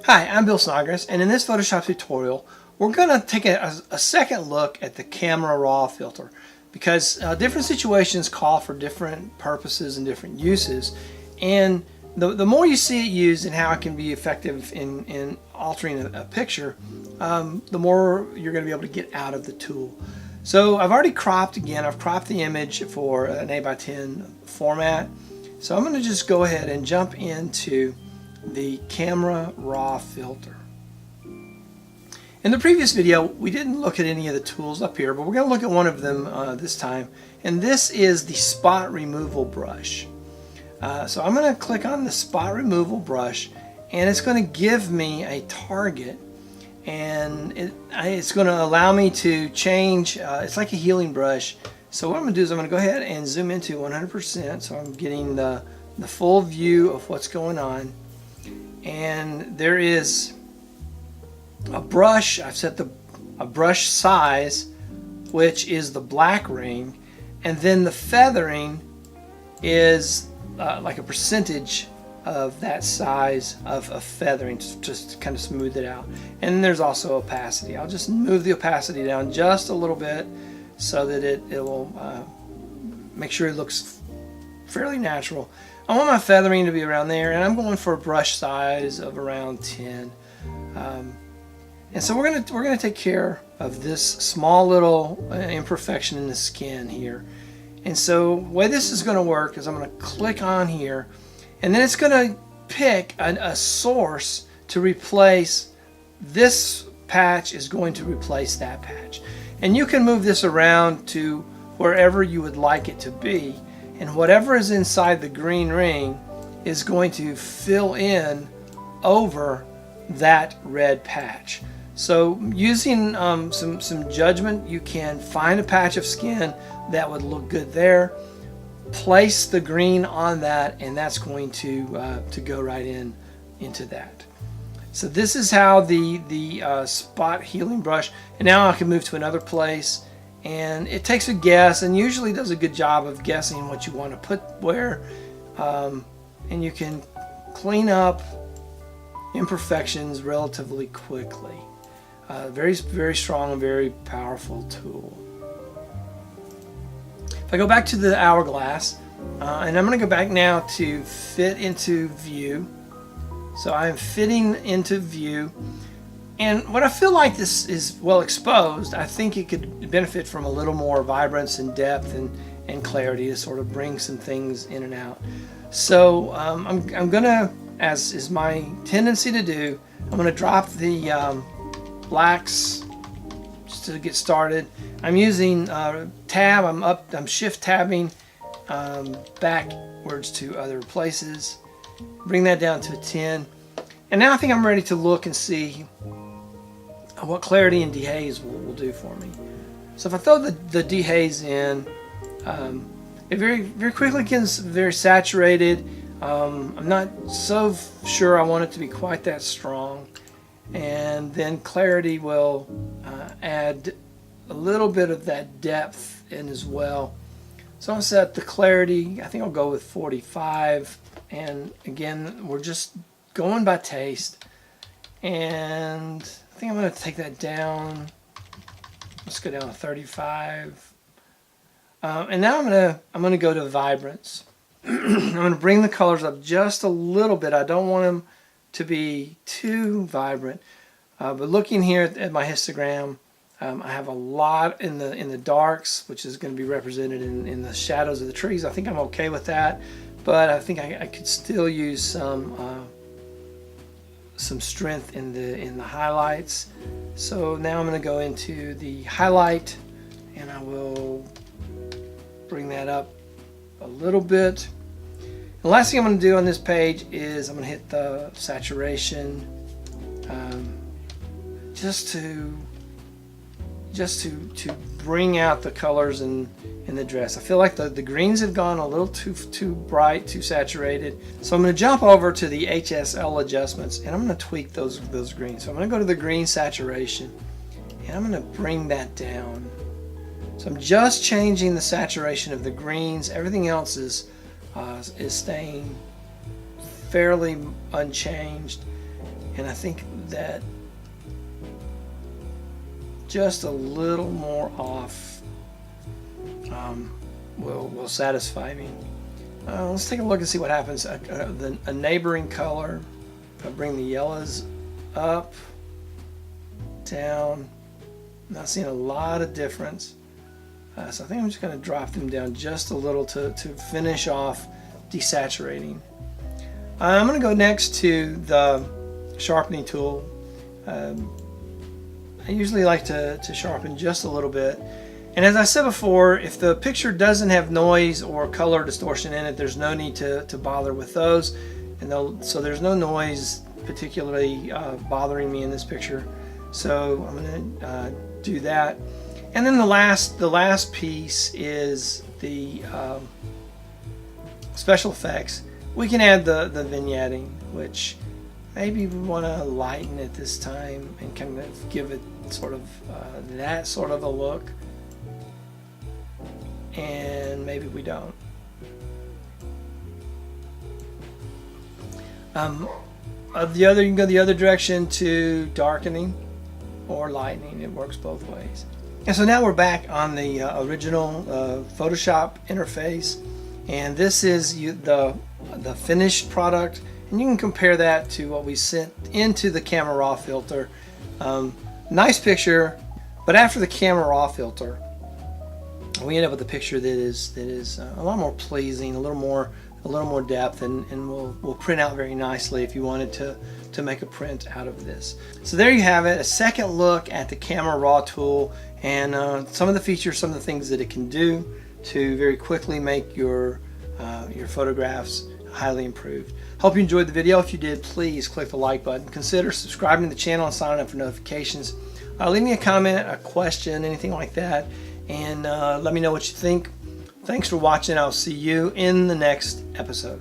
Hi, I'm Bill Snodgrass, and in this Photoshop tutorial we're going to take a second look at the camera raw filter, because different situations call for different purposes and different uses, and the more you see it used and how it can be effective in altering a picture, the more you're going to be able to get out of the tool. So I've already cropped again. I've cropped the image for an 8x10 format, so I'm going to just go ahead and jump into the camera raw filter. In the previous video we didn't look at any of the tools up here, but we're going to look at one of them this time, and this is the spot removal brush. So I'm going to click on the spot removal brush, and it's going to give me a target, and it's going to allow me to change. It's like a healing brush. So what I'm going to do is I'm going to go ahead and zoom into 100%, so I'm getting the full view of what's going on. And there is a brush. I've set a brush size, which is the black ring, and then the feathering is like a percentage of that size of feathering, just to kind of smooth it out. And there's also opacity. I'll just move the opacity down just a little bit so that it will make sure it looks fairly natural. I want my feathering to be around there, and I'm going for a brush size of around 10. And so we're gonna take care of this small little imperfection in the skin here. And so the way this is going to work is I'm going to click on here, and then it's going to pick a source to replace. This patch is going to replace that patch, and you can move this around to wherever you would like it to be, and whatever is inside the green ring is going to fill in over that red patch. So using some judgment, you can find a patch of skin that would look good there, place the green on that, and that's going to go right into that. So this is how the spot healing brush, and now I can move to another place, and it takes a guess and usually does a good job of guessing what you want to put where, and you can clean up imperfections relatively quickly. Very, very strong and very powerful tool. If I go back to the hourglass, and I'm going to go back now to fit into view. So I'm fitting into view, and when I feel like this is well exposed, I think it could benefit from a little more vibrance and depth and clarity to sort of bring some things in and out. So I'm going to, as is my tendency to do, I'm going to drop the blacks just to get started. I'm using tab. I'm shift tabbing backwards to other places. Bring that down to a 10, and now I think I'm ready to look and see what clarity and dehaze will do for me. So if I throw the dehaze in, it very quickly gets very saturated. I'm not so sure I want it to be quite that strong. And then clarity will add a little bit of that depth in as well. So I'll set the clarity, I think I'll go with 45, and again we're just going by taste, and I think I'm going to take that down. Let's go down to 35, and now I'm going to go to vibrance. I'm going to bring the colors up just a little bit. I don't want them to be too vibrant, but looking here at my histogram, I have a lot in the darks, which is going to be represented in the shadows of the trees. I think I'm okay with that, but I think I could still use some strength in the highlights. So now I'm going to go into the highlight, and I will bring that up a little bit. The last thing I'm going to do on this page is I'm going to hit the saturation, just to bring out the colors in the dress. I feel like the greens have gone a little too bright, too saturated. So I'm going to jump over to the HSL adjustments, and I'm going to tweak those greens. So I'm going to go to the green saturation, and I'm going to bring that down. So I'm just changing the saturation of the greens. Everything else is staying fairly unchanged. And I think that just a little more off will satisfy me. Let's take a look and see what happens. A neighboring color, if I bring the yellows up, down, not seeing a lot of difference. So I think I'm just going to drop them down just a little to finish off desaturating. I'm going to go next to the sharpening tool. I usually like to sharpen just a little bit. And as I said before, if the picture doesn't have noise or color distortion in it, there's no need to bother with those. And so there's no noise particularly bothering me in this picture. So I'm going to do that. And then the last piece is the special effects. We can add the vignetting, which maybe we want to lighten it this time and kind of give it sort of that sort of a look. And maybe we don't. You can go the other direction to darkening or lightening. It works both ways. And so now we're back on the original Photoshop interface, and this is the finished product, and you can compare that to what we sent into the camera raw filter. Nice picture, but after the camera raw filter, we end up with a picture that is a lot more pleasing, a little more depth, and will print out very nicely if you wanted to make a print out of this. So there you have it, a second look at the camera raw tool and some of the features, some of the things that it can do to very quickly make your photographs highly improved. Hope you enjoyed the video. If you did, please click the like button. Consider subscribing to the channel and signing up for notifications. Leave me a comment, a question, anything like that, and let me know what you think. Thanks for watching. I'll see you in the next episode.